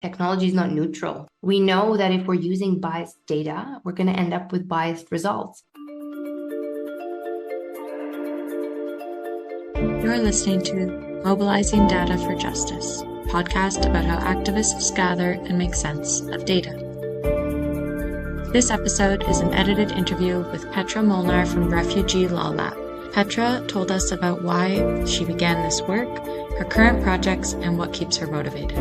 Technology is not neutral. We know that if we're using biased data, we're going to end up with biased results. You're listening to Mobilizing Data for Justice, a podcast about how activists gather and make sense of data. This episode is an edited interview with Petra Molnar from Refugee Law Lab. Petra told us about why she began this work, her current projects, and what keeps her motivated.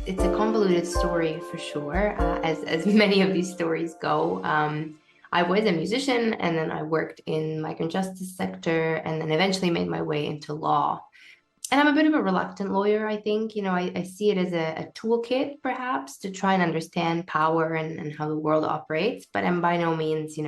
It's a convoluted story for sure, as many of these stories go. I was a musician, and then I worked in migrant justice sector, and then eventually made my way into law. And I'm a bit of a reluctant lawyer, I think. I see it as a toolkit, perhaps, to try and understand power and how the world operates. But I'm by no means,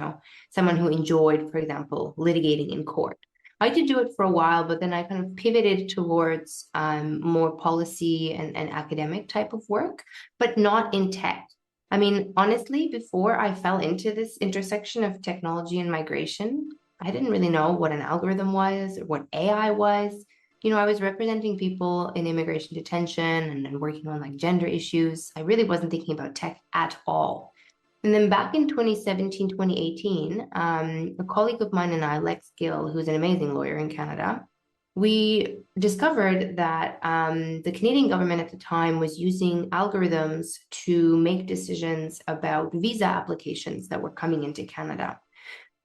someone who enjoyed, for example, litigating in court. I did do it for a while, but then I kind of pivoted towards more policy and academic type of work, but not in tech. I mean, honestly, before I fell into this intersection of technology and migration, I didn't really know what an algorithm was or what AI was. I was representing people in immigration detention and working on like gender issues. I really wasn't thinking about tech at all. And then back in 2017, 2018, a colleague of mine and I, Lex Gill, who's an amazing lawyer in Canada, we discovered that the Canadian government at the time was using algorithms to make decisions about visa applications that were coming into Canada.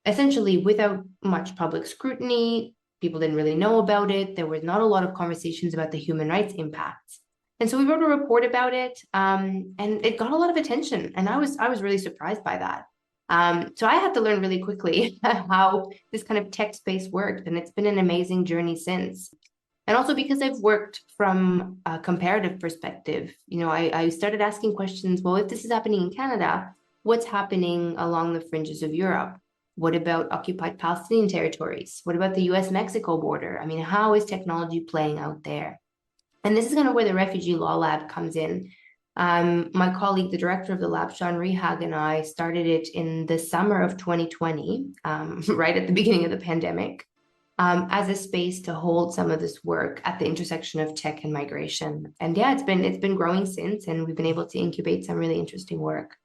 Essentially, without much public scrutiny, people didn't really know about it. There was not a lot of conversations about the human rights impacts. And so we wrote a report about it, and it got a lot of attention. And I was really surprised by that. So I had to learn really quickly how this kind of tech space worked. And it's been an amazing journey since. And also because I've worked from a comparative perspective, I started asking questions, well, if this is happening in Canada, what's happening along the fringes of Europe? What about occupied Palestinian territories? What about the US-Mexico border? I mean, how is technology playing out there? And this is kind of where the Refugee Law Lab comes in. My colleague, the director of the lab, Sean Rehag, and I started it in the summer of 2020, right at the beginning of the pandemic, as a space to hold some of this work at the intersection of tech and migration. And yeah, it's been growing since, and we've been able to incubate some really interesting work.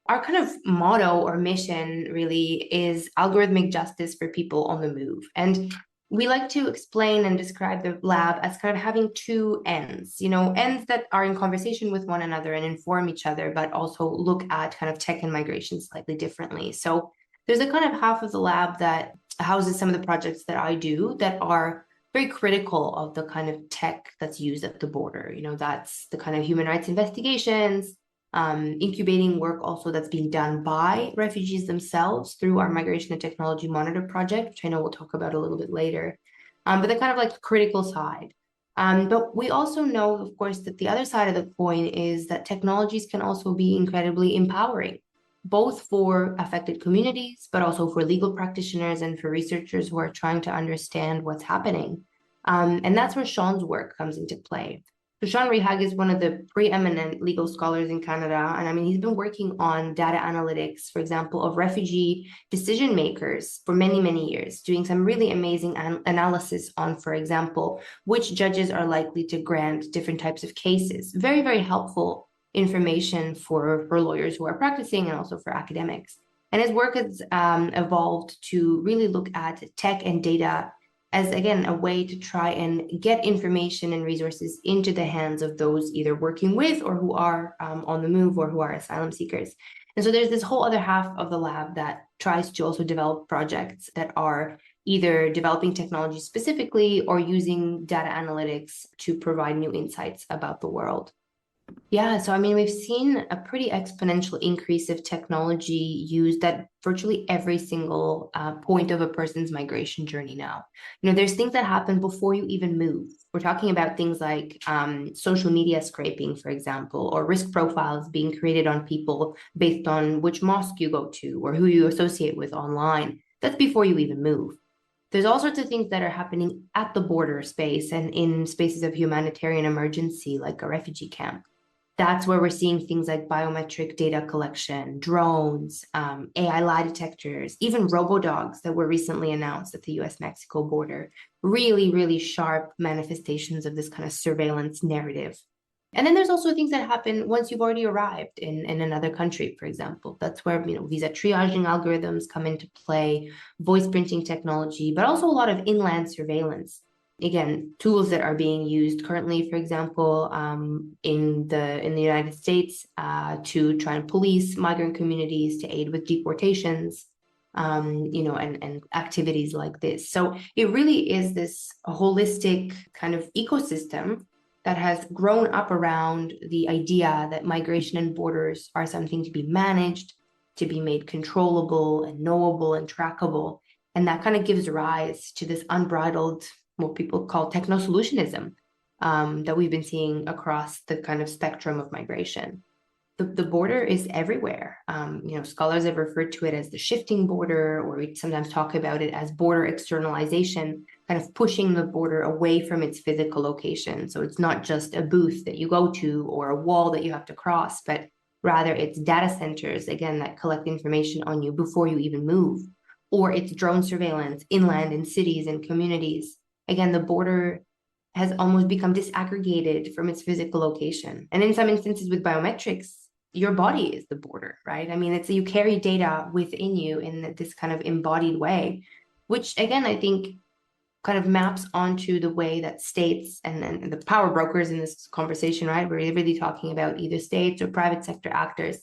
Our kind of motto or mission really is algorithmic justice for people on the move. And we like to explain and describe the lab as kind of having two ends, ends that are in conversation with one another and inform each other, but also look at kind of tech and migration slightly differently. So there's a kind of half of the lab that houses some of the projects that I do that are very critical of the kind of tech that's used at the border. That's the kind of human rights investigations, incubating work also that's being done by refugees themselves through our Migration and Technology Monitor project, which I know we'll talk about a little bit later, but the kind of like critical side. But we also know, of course, that the other side of the coin is that technologies can also be incredibly empowering, both for affected communities, but also for legal practitioners and for researchers who are trying to understand what's happening. And that's where Sean's work comes into play. So Sean Rehag is one of the preeminent legal scholars in Canada. And I mean, he's been working on data analytics, for example, of refugee decision makers for many, many years, doing some really amazing analysis on, for example, which judges are likely to grant different types of cases. Very, very helpful information for lawyers who are practicing and also for academics. And his work has evolved to really look at tech and data as, again, a way to try and get information and resources into the hands of those either working with or who are on the move or who are asylum seekers. And so there's this whole other half of the lab that tries to also develop projects that are either developing technology specifically or using data analytics to provide new insights about the world. Yeah, so I mean, we've seen a pretty exponential increase of technology used at virtually every single point of a person's migration journey now. There's things that happen before you even move. We're talking about things like social media scraping, for example, or risk profiles being created on people based on which mosque you go to or who you associate with online. That's before you even move. There's all sorts of things that are happening at the border space and in spaces of humanitarian emergency, like a refugee camp. That's where we're seeing things like biometric data collection, drones, AI lie detectors, even robo-dogs that were recently announced at the US-Mexico border. Really, really sharp manifestations of this kind of surveillance narrative. And then there's also things that happen once you've already arrived in another country, for example. That's where, visa triaging algorithms come into play, voice printing technology, but also a lot of inland surveillance. Again, tools that are being used currently, for example, in the United States to try and police migrant communities, to aid with deportations, and activities like this. So it really is this holistic kind of ecosystem that has grown up around the idea that migration and borders are something to be managed, to be made controllable and knowable and trackable. And that kind of gives rise to this unbridled, what people call techno-solutionism, that we've been seeing across the kind of spectrum of migration. The border is everywhere. Scholars have referred to it as the shifting border, or we sometimes talk about it as border externalization, kind of pushing the border away from its physical location. So it's not just a booth that you go to or a wall that you have to cross, but rather it's data centers, again, that collect information on you before you even move, or it's drone surveillance inland in cities and communities. Again, the border has almost become disaggregated from its physical location. And in some instances with biometrics, your body is the border, right? I mean, you carry data within you in this kind of embodied way, which again, I think kind of maps onto the way that states and the power brokers in this conversation, right? We're really talking about either states or private sector actors.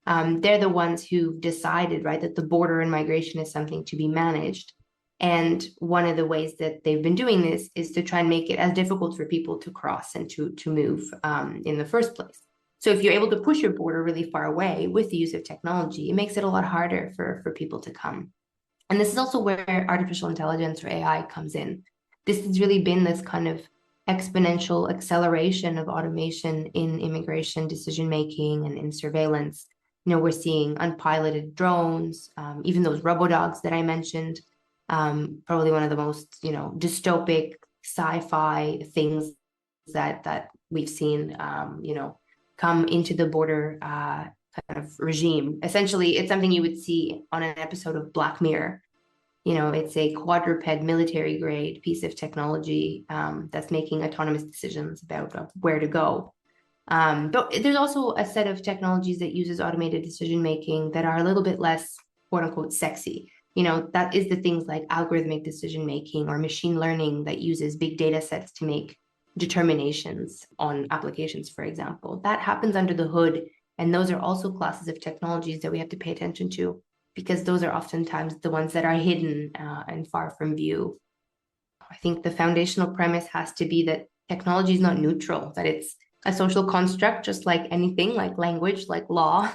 They're the ones who decided, right, that the border and migration is something to be managed. And one of the ways that they've been doing this is to try and make it as difficult for people to cross and to move in the first place. So if you're able to push your border really far away with the use of technology, it makes it a lot harder for people to come. And this is also where artificial intelligence or AI comes in. This has really been this kind of exponential acceleration of automation in immigration decision-making and in surveillance. We're seeing unpiloted drones, even those robo-dogs that I mentioned, probably one of the most, dystopic sci-fi things that we've seen, come into the border kind of regime. Essentially, it's something you would see on an episode of Black Mirror. It's a quadruped military grade piece of technology that's making autonomous decisions about where to go. But there's also a set of technologies that uses automated decision making that are a little bit less, quote unquote, sexy. That is the things like algorithmic decision making or machine learning that uses big data sets to make determinations on applications, for example. That happens under the hood. And those are also classes of technologies that we have to pay attention to, because those are oftentimes the ones that are hidden and far from view. I think the foundational premise has to be that technology is not neutral, that it's a social construct, just like anything, like language, like law,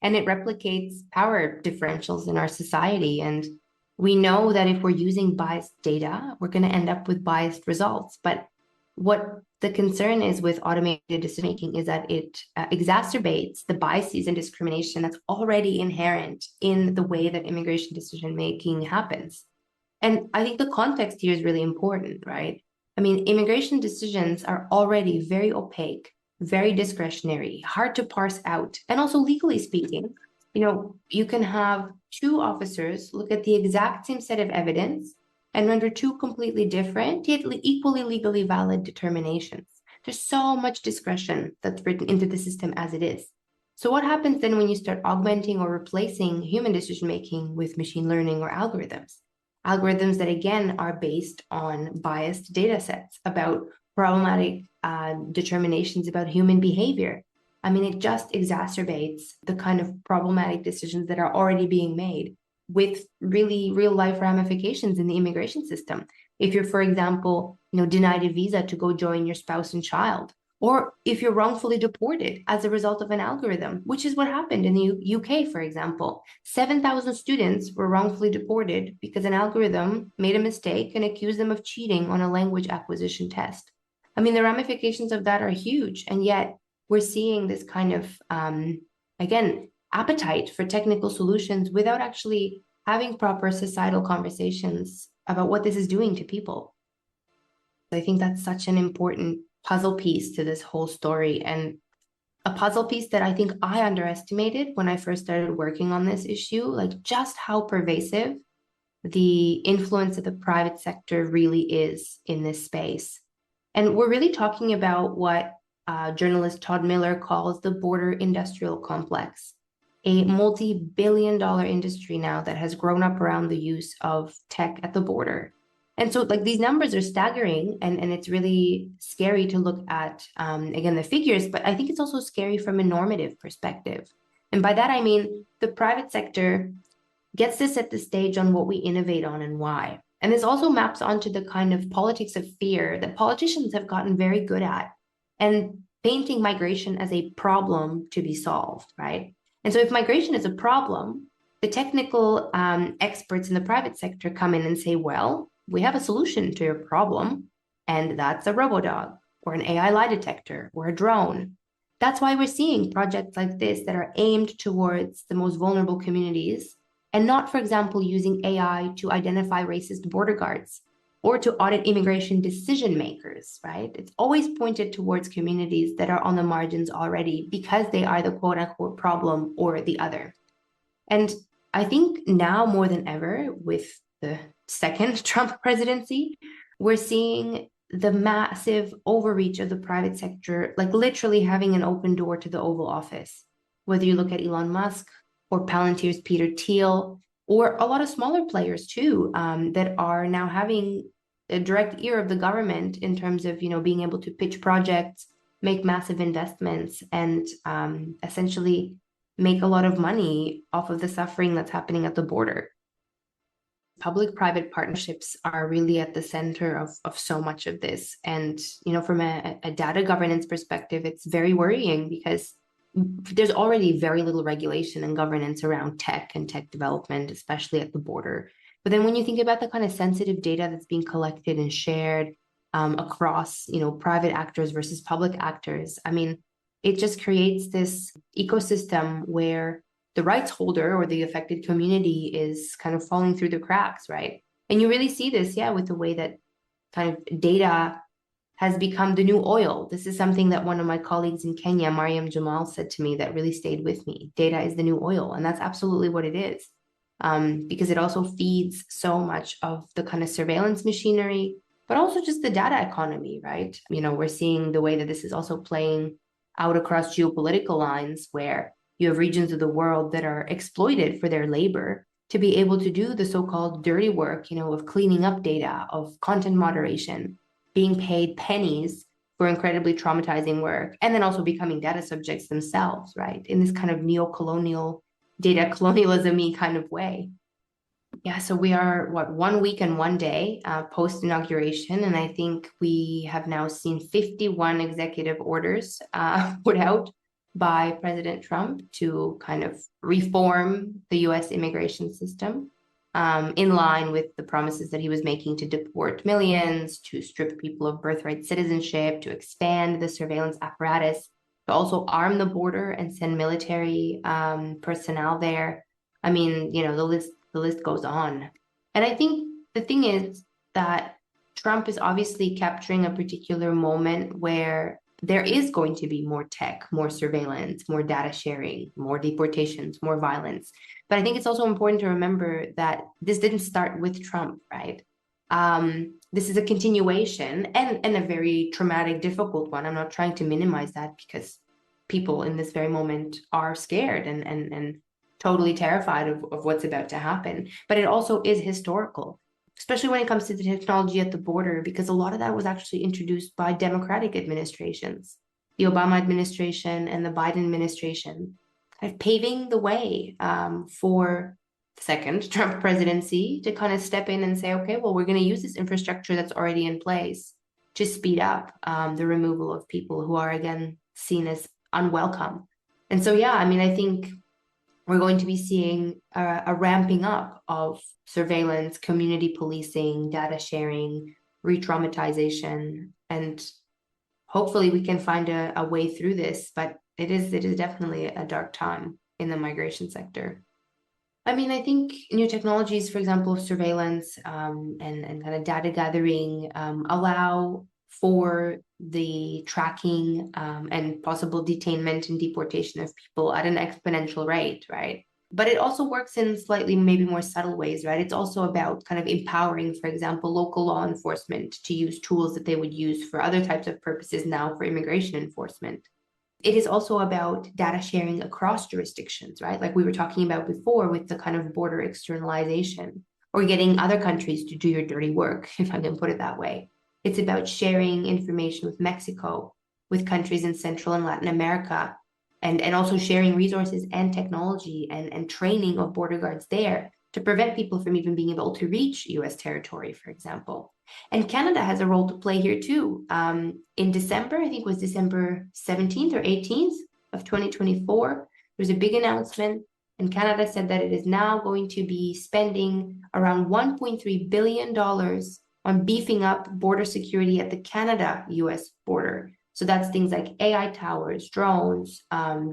and it replicates power differentials in our society. And we know that if we're using biased data, we're going to end up with biased results. But what the concern is with automated decision making is that it exacerbates the biases and discrimination that's already inherent in the way that immigration decision making happens. And I think the context here is really important, right? I mean, immigration decisions are already very opaque, very discretionary, hard to parse out, and also legally speaking, you can have two officers look at the exact same set of evidence and render two completely different, yet equally legally valid determinations. There's so much discretion that's written into the system as it is. So what happens then when you start augmenting or replacing human decision-making with machine learning or algorithms? Algorithms that, again, are based on biased data sets about problematic determinations about human behavior. I mean, it just exacerbates the kind of problematic decisions that are already being made with really real life ramifications in the immigration system. If you're, for example, denied a visa to go join your spouse and child, or if you're wrongfully deported as a result of an algorithm, which is what happened in the UK, for example. 7,000 students were wrongfully deported because an algorithm made a mistake and accused them of cheating on a language acquisition test. I mean, the ramifications of that are huge, and yet we're seeing this kind of, again, appetite for technical solutions without actually having proper societal conversations about what this is doing to people. I think that's such an important puzzle piece to this whole story. And a puzzle piece that I think I underestimated when I first started working on this issue, like just how pervasive the influence of the private sector really is in this space. And we're really talking about what journalist Todd Miller calls the border industrial complex, a multi-billion-dollar industry now that has grown up around the use of tech at the border. And so, like, these numbers are staggering, and it's really scary to look at, again, the figures, but I think it's also scary from a normative perspective. And by that, I mean the private sector gets to set the stage on what we innovate on and why. And this also maps onto the kind of politics of fear that politicians have gotten very good at, and painting migration as a problem to be solved, right? And so if migration is a problem, the technical experts in the private sector come in and say, well, we have a solution to your problem, and that's a robodog or an AI lie detector or a drone. That's why we're seeing projects like this that are aimed towards the most vulnerable communities, and not, for example, using AI to identify racist border guards or to audit immigration decision makers, right? It's always pointed towards communities that are on the margins already because they are the quote unquote problem or the other. And I think now more than ever, with the second Trump presidency, we're seeing the massive overreach of the private sector, like literally having an open door to the Oval Office. Whether you look at Elon Musk or Palantir's Peter Thiel, or a lot of smaller players too, that are now having a direct ear of the government in terms of, being able to pitch projects, make massive investments, and essentially make a lot of money off of the suffering that's happening at the border. Public-private partnerships are really at the center of so much of this. And, from a data governance perspective, it's very worrying because there's already very little regulation and governance around tech and tech development, especially at the border. But then when you think about the kind of sensitive data that's being collected and shared across, private actors versus public actors, I mean, it just creates this ecosystem where the rights holder or the affected community is kind of falling through the cracks, right? And you really see this, yeah, with the way that kind of data has become the new oil. This is something that one of my colleagues in Kenya, Mariam Jamal, said to me that really stayed with me. Data is the new oil, and that's absolutely what it is, because it also feeds so much of the kind of surveillance machinery, but also just the data economy, right? We're seeing the way that this is also playing out across geopolitical lines, where you have regions of the world that are exploited for their labor to be able to do the so-called dirty work, of cleaning up data, of content moderation, being paid pennies for incredibly traumatizing work, and then also becoming data subjects themselves, right? In this kind of neo-colonial, data colonialism-y kind of way. Yeah, so we are, 1 week and 1 day post-inauguration, and I think we have now seen 51 executive orders put out by President Trump to kind of reform the US immigration system, in line with the promises that he was making to deport millions, to strip people of birthright citizenship, to expand the surveillance apparatus, to also arm the border and send military personnel there. I mean, the list goes on. And I think the thing is that Trump is obviously capturing a particular moment where there is going to be more tech, more surveillance, more data sharing, more deportations, more violence. But I think it's also important to remember that this didn't start with Trump, right? This is a continuation and a very traumatic, difficult one. I'm not trying to minimize that, because people in this very moment are scared and totally terrified of what's about to happen. But it also is historical, especially when it comes to the technology at the border, because a lot of that was actually introduced by Democratic administrations, the Obama administration and the Biden administration, kind of paving the way for the second Trump presidency to kind of step in and say, okay, well, we're going to use this infrastructure that's already in place to speed up the removal of people who are, again, seen as unwelcome. And so, yeah, I mean, I think we're going to be seeing a ramping up of surveillance, community policing, data sharing, re-traumatization, and hopefully we can find a way through this. But it is definitely a dark time in the migration sector. I mean, I think new technologies, for example, surveillance and kind of data gathering, allow for the tracking and possible detainment and deportation of people at an exponential rate, right? But it also works in slightly maybe more subtle ways, right? It's also about kind of empowering, for example, local law enforcement to use tools that they would use for other types of purposes now for immigration enforcement. It is also about data sharing across jurisdictions, right? Like we were talking about before with the kind of border externalization or getting other countries to do your dirty work, if I can put it that way. It's about sharing information with Mexico, with countries in Central and Latin America, and also sharing resources and technology and training of border guards there to prevent people from even being able to reach US territory, for example. And Canada has a role to play here too. In December, I think it was December 17th or 18th of 2024, there was a big announcement, and Canada said that it is now going to be spending around $1.3 billion on beefing up border security at the Canada-US border. So that's things like AI towers, drones,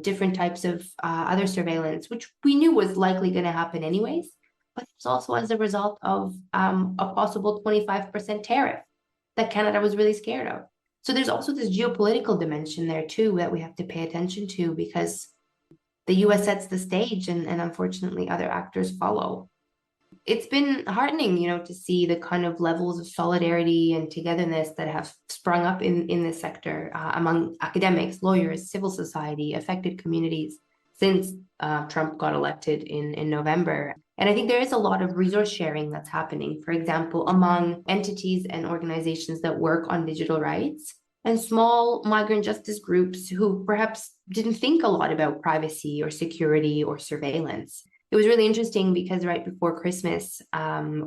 different types of other surveillance, which we knew was likely going to happen anyways. But it's also as a result of a possible 25% tariff that Canada was really scared of. So there's also this geopolitical dimension there too that we have to pay attention to, because the US sets the stage and unfortunately other actors follow. It's been heartening, to see the kind of levels of solidarity and togetherness that have sprung up in this sector among academics, lawyers, civil society, affected communities since Trump got elected in November. And I think there is a lot of resource sharing that's happening, for example, among entities and organizations that work on digital rights and small migrant justice groups who perhaps didn't think a lot about privacy or security or surveillance. It was really interesting because right before Christmas,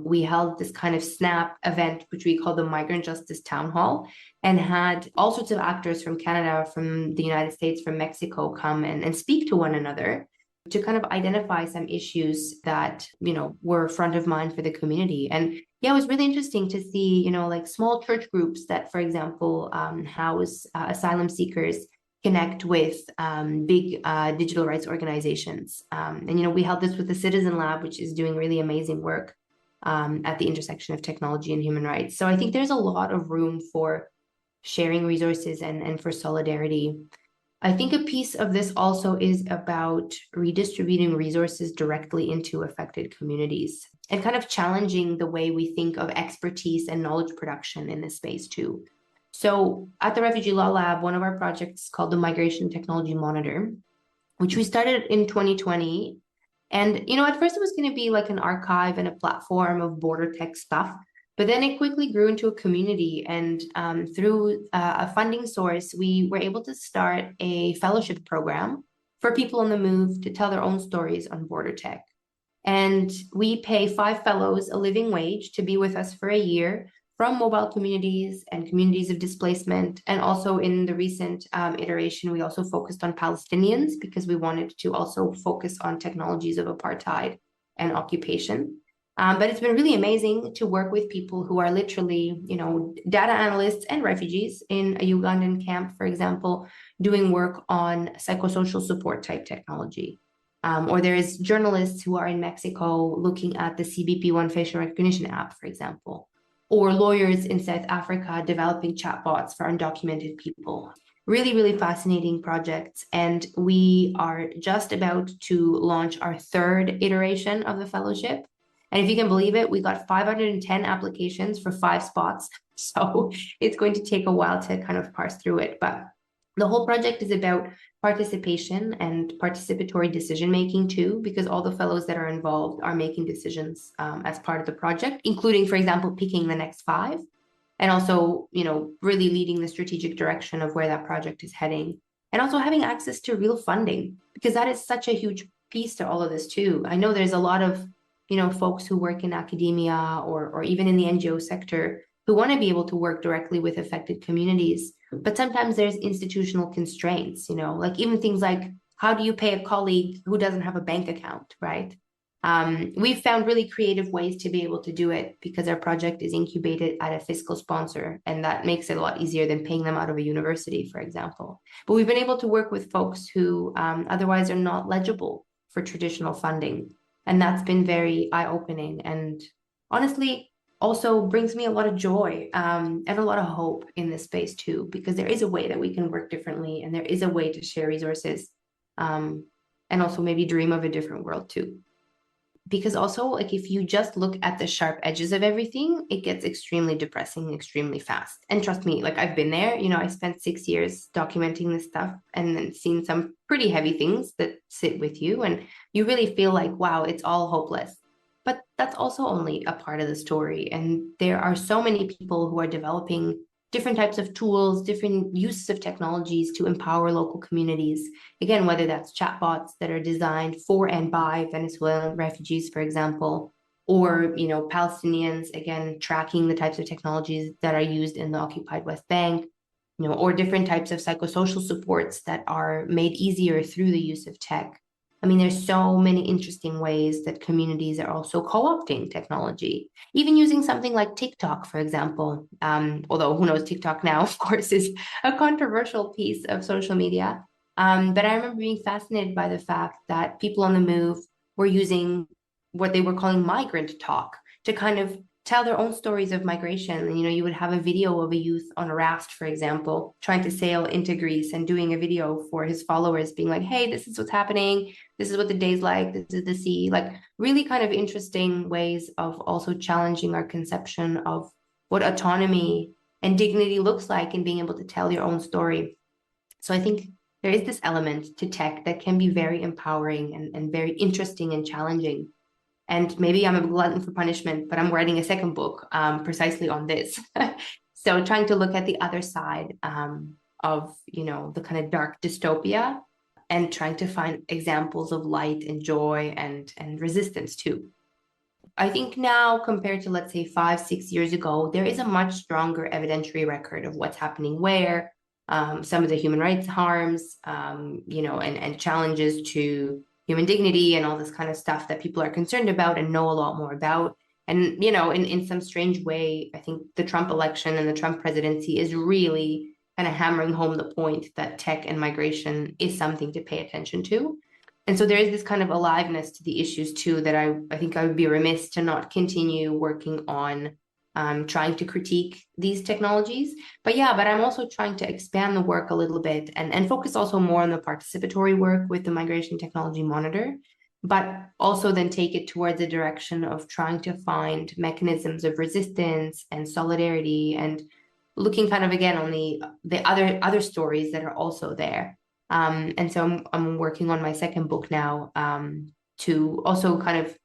we held this kind of snap event, which we call the Migrant Justice Town Hall, and had all sorts of actors from Canada, from the United States, from Mexico come and speak to one another to kind of identify some issues that, were front of mind for the community. And yeah, it was really interesting to see, like small church groups that, for example, house asylum seekers connect with big digital rights organizations. And, we held this with the Citizen Lab, which is doing really amazing work at the intersection of technology and human rights. So I think there's a lot of room for sharing resources and for solidarity. I think a piece of this also is about redistributing resources directly into affected communities and kind of challenging the way we think of expertise and knowledge production in this space too. So at the Refugee Law Lab, one of our projects is called the Migration Technology Monitor, which we started in 2020. And, at first it was going to be like an archive and a platform of border tech stuff, but then it quickly grew into a community. And through a funding source, we were able to start a fellowship program for people on the move to tell their own stories on border tech. And we pay 5 fellows a living wage to be with us for a year from mobile communities and communities of displacement. And also in the recent iteration, we also focused on Palestinians because we wanted to also focus on technologies of apartheid and occupation. But it's been really amazing to work with people who are literally, data analysts and refugees in a Ugandan camp, for example, doing work on psychosocial support type technology. Or there's journalists who are in Mexico looking at the CBP1 facial recognition app, for example, or lawyers in South Africa developing chatbots for undocumented people. Really, really fascinating projects. And we are just about to launch our 3rd iteration of the fellowship. And if you can believe it, we got 510 applications for 5 spots. So it's going to take a while to kind of parse through it. But the whole project is about participation and participatory decision-making too, because all the fellows that are involved are making decisions as part of the project, including, for example, picking the next 5, and also, really leading the strategic direction of where that project is heading, and also having access to real funding, because that is such a huge piece to all of this too. I know there's a lot of, folks who work in academia or even in the NGO sector who want to be able to work directly with affected communities. But sometimes there's institutional constraints, like even things like, how do you pay a colleague who doesn't have a bank account, right? We've found really creative ways to be able to do it because our project is incubated at a fiscal sponsor, and that makes it a lot easier than paying them out of a university, for example. But we've been able to work with folks who otherwise are not legible for traditional funding. And that's been very eye-opening and honestly also brings me a lot of joy and a lot of hope in this space too, because there is a way that we can work differently and there is a way to share resources and also maybe dream of a different world too. Because also, like, if you just look at the sharp edges of everything, it gets extremely depressing extremely fast. And trust me, like, I've been there. I spent 6 years documenting this stuff and then seen some pretty heavy things that sit with you, and you really feel like, wow, it's all hopeless. But that's also only a part of the story, and there are so many people who are developing different types of tools, different uses of technologies to empower local communities. Again, whether that's chatbots that are designed for and by Venezuelan refugees, for example, or Palestinians, again, tracking the types of technologies that are used in the occupied West Bank, or different types of psychosocial supports that are made easier through the use of tech. I mean, there's so many interesting ways that communities are also co-opting technology, even using something like TikTok, for example. Although who knows, TikTok now, of course, is a controversial piece of social media. But I remember being fascinated by the fact that people on the move were using what they were calling migrant talk to kind of tell their own stories of migration. And, you would have a video of a youth on a raft, for example, trying to sail into Greece and doing a video for his followers, being like, hey, this is what's happening. This is what the day's like. This is the sea. Like, really kind of interesting ways of also challenging our conception of what autonomy and dignity looks like in being able to tell your own story. So I think there is this element to tech that can be very empowering and very interesting and challenging. And maybe I'm a glutton for punishment, but I'm writing a second book precisely on this. So trying to look at the other side of, the kind of dark dystopia and trying to find examples of light and joy and resistance too. I think now, compared to, let's say, 5-6 years ago, there is a much stronger evidentiary record of what's happening where, some of the human rights harms, and challenges to human dignity and all this kind of stuff that people are concerned about and know a lot more about. And, in some strange way, I think the Trump election and the Trump presidency is really kind of hammering home the point that tech and migration is something to pay attention to. And so there is this kind of aliveness to the issues too that I think I would be remiss to not continue working on trying to critique these technologies. But I'm also trying to expand the work a little bit and focus also more on the participatory work with the Migration Technology Monitor, but also then take it towards a direction of trying to find mechanisms of resistance and solidarity and looking kind of again on the other stories that are also there. And so I'm working on my second book now to also kind of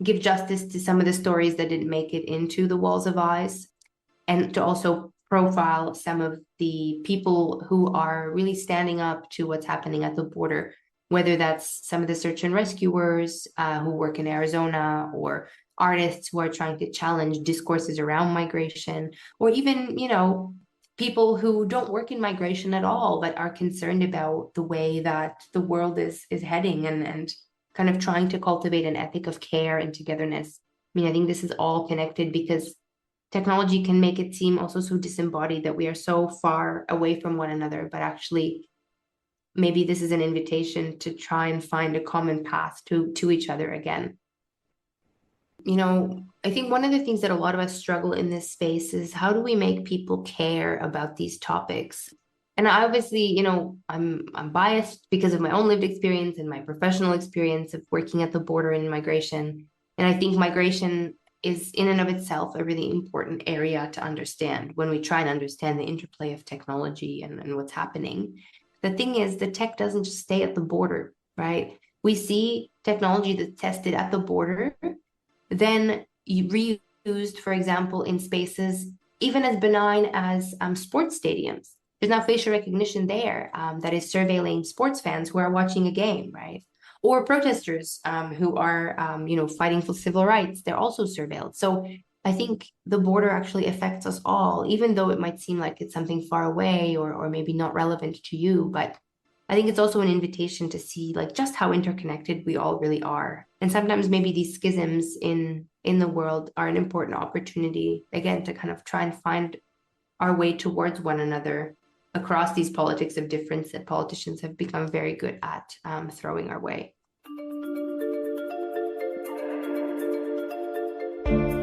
give justice to some of the stories that didn't make it into the Walls of Eyes, and to also profile some of the people who are really standing up to what's happening at the border, whether that's some of the search and rescuers who work in Arizona, or artists who are trying to challenge discourses around migration, or even, people who don't work in migration at all, but are concerned about the way that the world is heading and kind of trying to cultivate an ethic of care and togetherness. I mean, I think this is all connected because technology can make it seem also so disembodied that we are so far away from one another, but actually maybe this is an invitation to try and find a common path to each other again. I think one of the things that a lot of us struggle in this space is how do we make people care about these topics? And obviously, I'm biased because of my own lived experience and my professional experience of working at the border in migration. And I think migration is in and of itself a really important area to understand when we try and understand the interplay of technology and what's happening. The thing is, the tech doesn't just stay at the border, right? We see technology that's tested at the border, then reused, for example, in spaces even as benign as sports stadiums. There's now facial recognition there that is surveilling sports fans who are watching a game, right? Or protesters who are, fighting for civil rights. They're also surveilled. So I think the border actually affects us all, even though it might seem like it's something far away or maybe not relevant to you. But I think it's also an invitation to see like just how interconnected we all really are. And sometimes maybe these schisms in the world are an important opportunity, again, to kind of try and find our way towards one another across these politics of difference that politicians have become very good at throwing our way.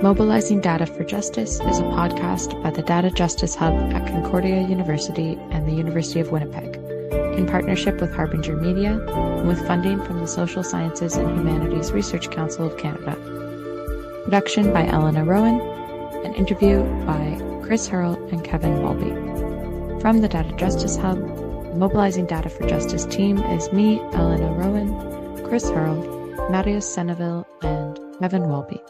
Mobilizing Data for Justice is a podcast by the Data Justice Hub at Concordia University and the University of Winnipeg, in partnership with Harbinger Media and with funding from the Social Sciences and Humanities Research Council of Canada. Production by Elena Rowan, an interview by Chris Hurl and Kevin Walby. From the Data Justice Hub, the Mobilizing Data for Justice team is me, Elena Rowan, Chris Hurl, Marius Senneville, and Kevin Walby.